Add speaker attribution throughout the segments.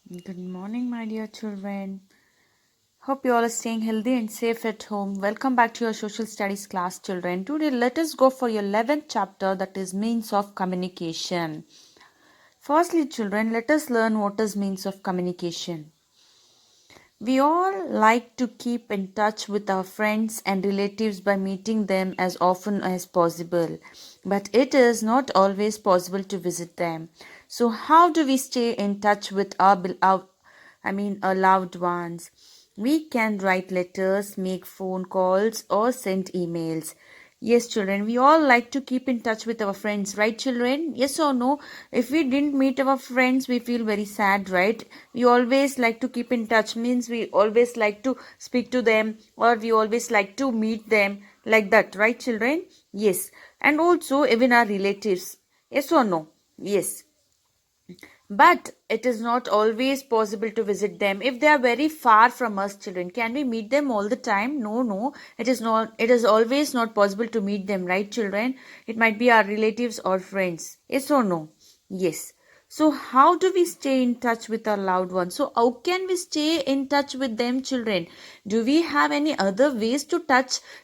Speaker 1: Good morning, my dear children. Hope you all are staying healthy and safe at home. Welcome back to your social studies class, children. Today, let us go for your 11th chapter, that is means of communication. Firstly, children, let us learn what is means of communication. We all like to keep in touch with our friends and relatives by meeting them as often as possible, but it is not always possible to visit them. So, how do we stay in touch with our loved ones? We can write letters, make phone calls, or send emails. Yes, children, we all like to keep in touch with our friends, right, children? Yes or no? If we didn't meet our friends, we feel very sad, right? We always like to keep in touch, means we always like to speak to them, or we always like to meet them, like that, right, children? Yes. And also, even our relatives. Yes or no? Yes. But it is not always possible to visit them if they are very far from us, children. Can we meet them all the time? No, no. It is not. It is always not possible to meet them, right, children? It might be our relatives or friends. Yes or no? Yes. So how do we stay in touch with our loved ones? So how can we stay in touch with them, children? Do we have any other ways to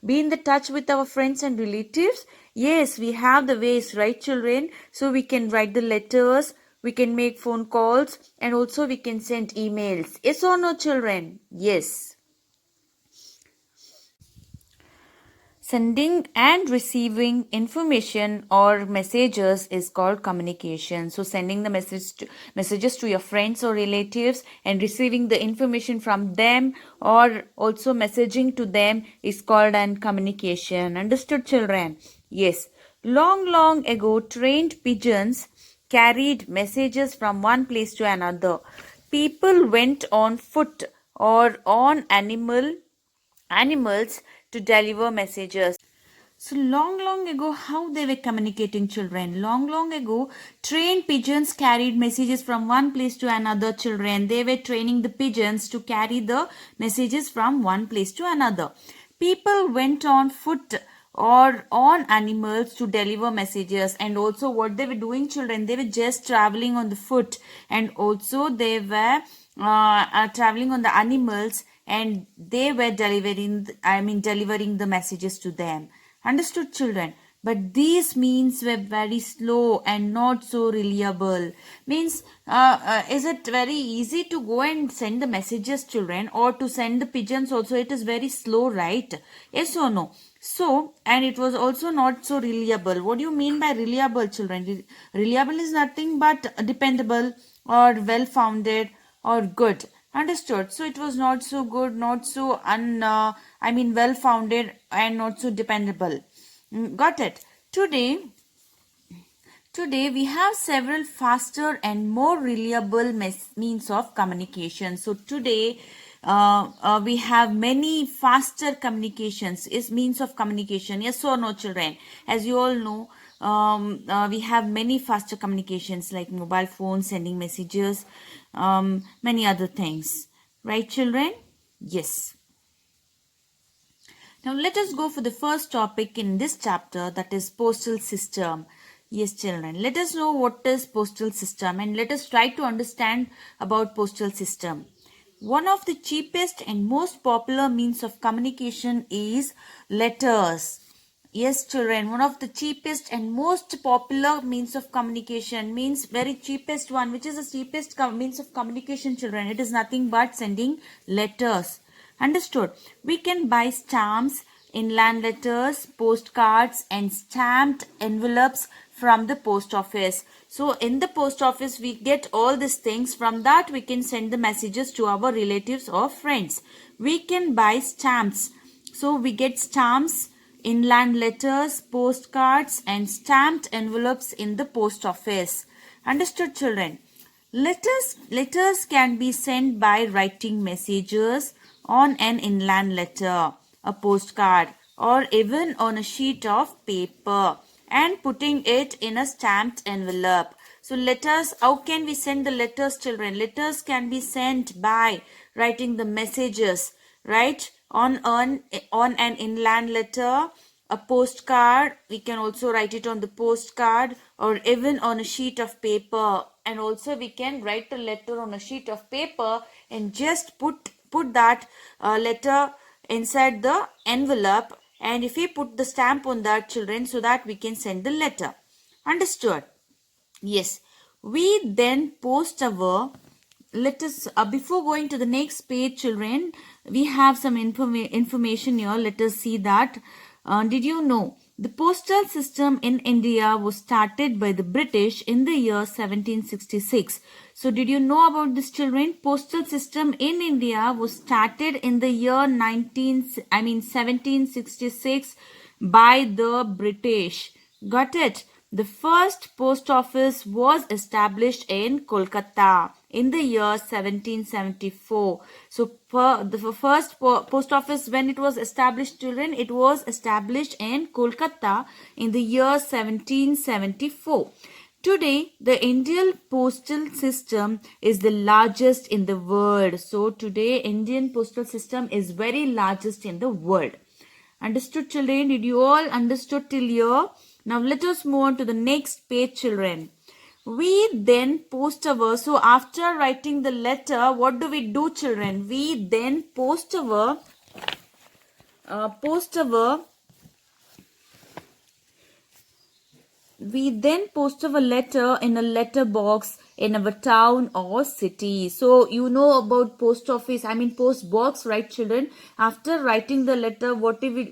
Speaker 1: be in the touch with our friends and relatives? Yes, we have the ways, right, children? So we can write the letters, we can make phone calls, and also we can send emails. Yes or no, children? Yes. Sending and receiving information or messages is called communication. So sending the messages to your friends or relatives and receiving the information from them or also messaging to them is called an communication. Understood, children? Yes. Long ago, trained pigeons carried messages from one place to another. People went on foot or on animals to deliver messages. So long ago, how they were communicating, children? Long ago, trained pigeons carried messages from one place to another, children. They were training the pigeons to carry the messages from one place to another. People went on foot or on animals to deliver messages, and also what they were doing, children, they were just traveling on the foot, and also they were traveling on the animals, and they were delivering the messages to them. Understood, children? But these means were very slow and not so reliable. Means, is it very easy to go and send the messages, children, or to send the pigeons also? It is very slow, right? Yes or no? So, and it was also not so reliable. What do you mean by reliable, children? Reliable is nothing but dependable or well founded or good. Understood? So it was not so good, not so well founded, and not so dependable. Got it? Today we have several faster and more reliable means of communication. So today we have many faster communications is means of communication. Yes or no, children? As you all know, we have many faster communications like mobile phones, sending messages, many other things. Right, children? Yes. Now let us go for the first topic in this chapter, that is postal system. Yes, children, let us know what is postal system and let us try to understand about postal system. One of the cheapest and most popular means of communication is letters. Yes, children, one of the cheapest and most popular means of communication means very cheapest one. Which is the cheapest means of communication, children? It is nothing but sending letters. Understood? We can buy stamps, inland letters, postcards, and stamped envelopes from the post office. So in the post office we get all these things. From that we can send the messages to our relatives or friends. We can buy stamps. So we get stamps, inland letters, postcards, and stamped envelopes in the post office. Understood, children? Letters can be sent by writing messages on an inland letter, a postcard, or even on a sheet of paper and putting it in a stamped envelope. So letters, how can we send the letters, children? Letters can be sent by writing the messages, right? On an inland letter, a postcard, we can also write it on the postcard, or even on a sheet of paper and also we can write a letter on a sheet of paper and just put that letter inside the envelope, and if we put the stamp on that, children, so that we can send the letter. Understood? Yes. We then post our, let us before going to the next page, children, we have some information here. Let us see that. Did you know the postal system in India was started by the British in the year 1766? So did you know about this, children? Postal system in India was started in the year 1766 by the British. Got it? The first post office was established in Kolkata in the year 1774. So the first post office, when it was established, children, it was established in Kolkata in the year 1774. Today, the Indian postal system is the largest in the world. So today, Indian postal system is very largest in the world. Understood, children? Did you all understood till here? Now let us move on to the next page, children. We then post our, so after writing the letter, what do we do, children? We then post our letter in a letter box in our town or city. So you know about post office, post box, right, children? After writing the letter, what do we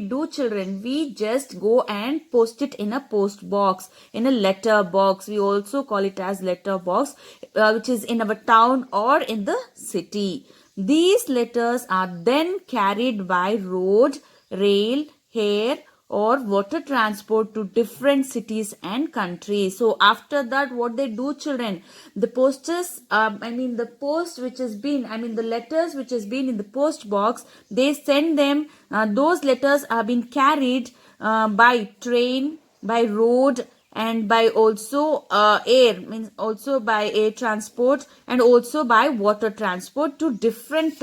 Speaker 1: do, children? We just go and post it in a post box, in a letter box. We also call it as letter box, which is in our town or in the city. These letters are then carried by road, rail, air, or water transport to different cities and countries. So after that, what they do, children, the posters, the post which has been, the letters which has been in the post box, they send them, those letters are being carried by train, by road, and by also air, means also by air transport, and also by water transport to different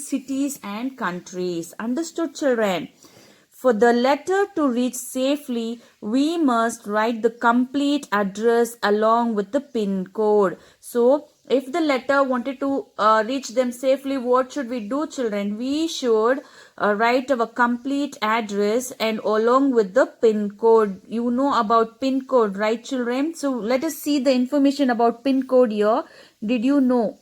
Speaker 1: cities and countries. Understood, children? For the letter to reach safely, we must write the complete address along with the PIN code. So, if the letter wanted to reach them safely, what should we do, children? We should write our complete address and along with the PIN code. You know about PIN code, right, children? So, let us see the information about PIN code here. Did you know?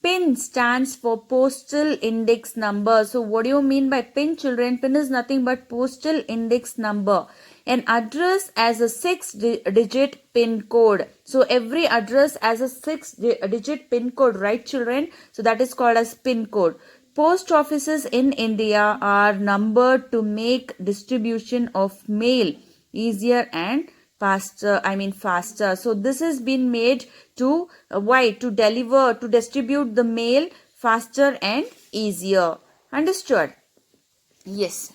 Speaker 1: PIN stands for postal index number. So what do you mean by PIN, children? PIN is nothing but postal index number. An address as a 6-digit PIN code. So every address has a 6-digit PIN code, right, children? So that is called as PIN code. Post offices in India are numbered to make distribution of mail easier and faster. So this has been made to to distribute the mail faster and easier. Understood? Yes.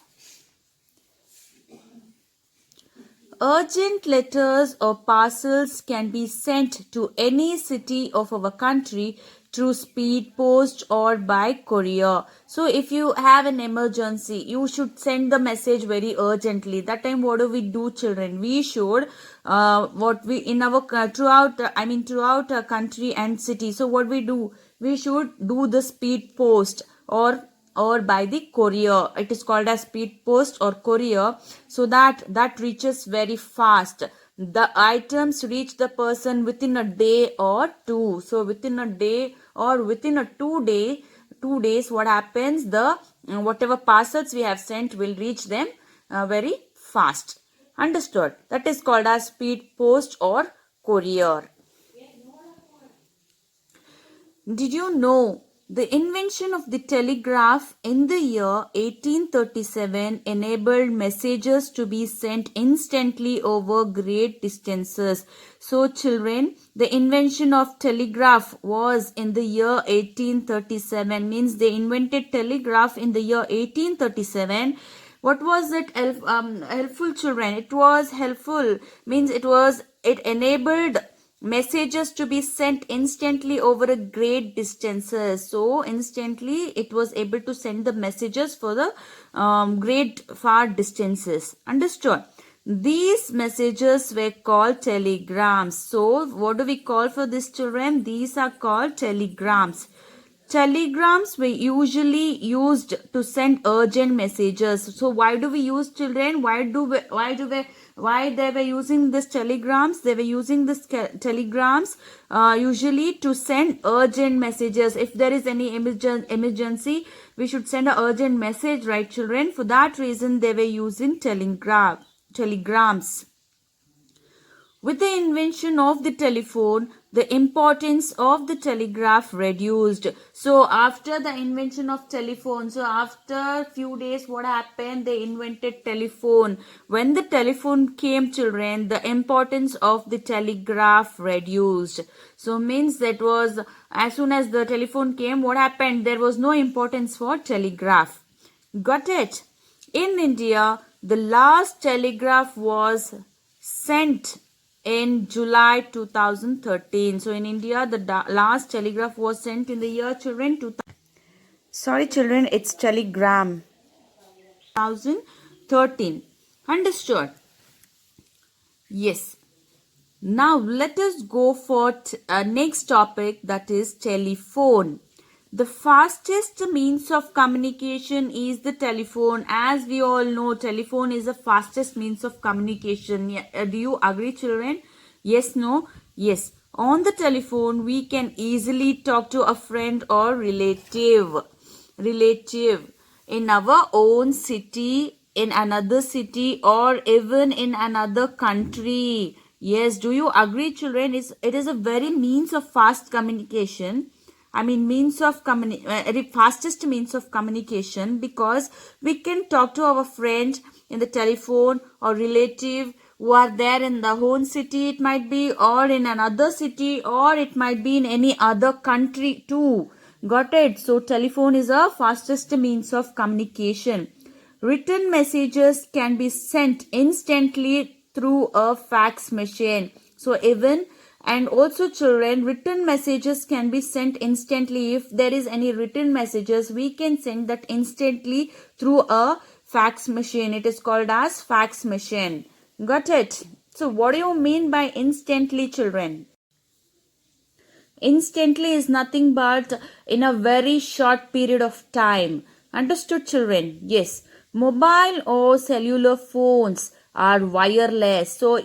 Speaker 1: Urgent letters or parcels can be sent to any city of our country through speed post or by courier. So if you have an emergency, you should send the message very urgently. That time what do we do, children? We should throughout our country and city. So what we do? We should do the speed post or by the courier. It is called as speed post or courier, so that reaches very fast. The items reach the person within a day or two. So within a day or within a 2 days, what happens? The whatever parcels we have sent will reach them very fast. Understood? That is called as speed post or courier. Did you know the invention of the telegraph in the year 1837 enabled messages to be sent instantly over great distances? So children, the invention of telegraph was in the year 1837, means they invented telegraph in the year 1837. What was it helpful, children? It was helpful, means it enabled messages to be sent instantly over a great distances. So instantly it was able to send the messages for the great far distances. Understood? These messages were called telegrams. So what do we call for this, children? These are called telegrams. Telegrams were usually used to send urgent messages. So why do we use, children? Why they were using this telegrams? They were using this telegrams usually to send urgent messages. If there is any emergency, we should send an urgent message, right, children? For that reason, they were using telegrams. With the invention of the telephone, the importance of the telegraph reduced. So after the invention of telephone, so after few days, what happened? They invented telephone. When the telephone came, children, the importance of the telegraph reduced. So means that was, as soon as the telephone came, what happened? There was no importance for telegraph. Got it? In India, the last telegraph was sent in July 2013. So in India, the last telegraph was sent in the year, children, 2000. Sorry, children, it's telegram. 2013. Understood? Yes. Now let us go for next topic, that is telephone. The fastest means of communication is the telephone. As we all know, telephone is the fastest means of communication. Do you agree, children? Yes, no? Yes. On the telephone, we can easily talk to a friend or relative in our own city, in another city, or even in another country. Yes, do you agree, children? It is a very means of fast communication. I mean, fastest means of communication, because we can talk to our friend in the telephone or relative who are there in the own city, it might be, or in another city, or it might be in any other country too. Got it? So telephone is a fastest means of communication. Written messages can be sent instantly through a fax machine. So even, and also, children, written messages can be sent instantly. If there is any written messages, we can send that instantly through a fax machine. It is called as fax machine. Got it? So what do you mean by instantly, children? Instantly is nothing but in a very short period of time. Understood, children? Yes. Mobile or cellular phones are wireless. So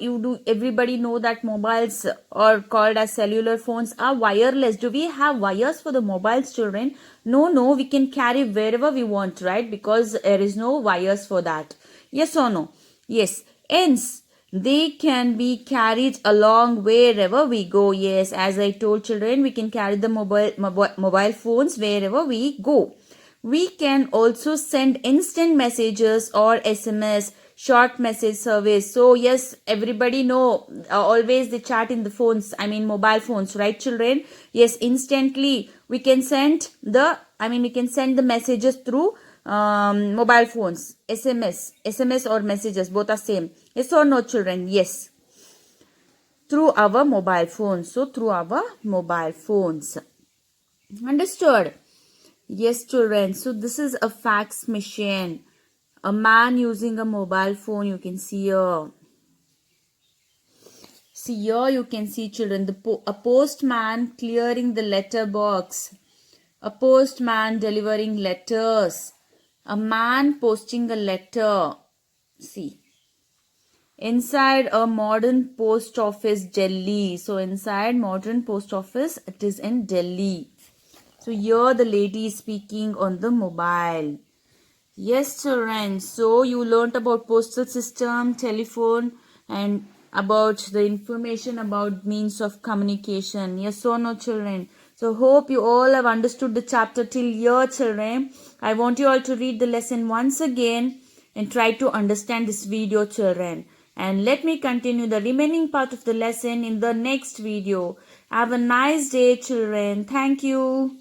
Speaker 1: everybody know that mobiles are called as cellular phones are wireless. Do we have wires for the mobiles, children? No, we can carry wherever we want, right? Because there is no wires for that. Yes or no? Yes. Hence, they can be carried along wherever we go. Yes, as I told, children, we can carry the mobile phones wherever we go. We can also send instant messages or SMS, short message service. So yes, everybody know always they chat in the phones, I mean mobile phones, right, children? Yes, instantly we can send the messages through mobile phones, SMS or messages, both are same. Yes or no, children? Yes, through our mobile phones. So through our mobile phones. Understood? Yes, children. So this is a fax machine. A man using a mobile phone, you can see here. See here you can see, children, a postman clearing the letter box. A postman delivering letters. A man posting a letter. See. Inside a modern post office, Delhi. So inside modern post office, it is in Delhi. So here the lady is speaking on the mobile. Yes, children. So you learnt about postal system, telephone, and about the information about means of communication. Yes or no, children? So hope you all have understood the chapter till here, children. I want you all to read the lesson once again and try to understand this video, children. And let me continue the remaining part of the lesson in the next video. Have a nice day, children. Thank you.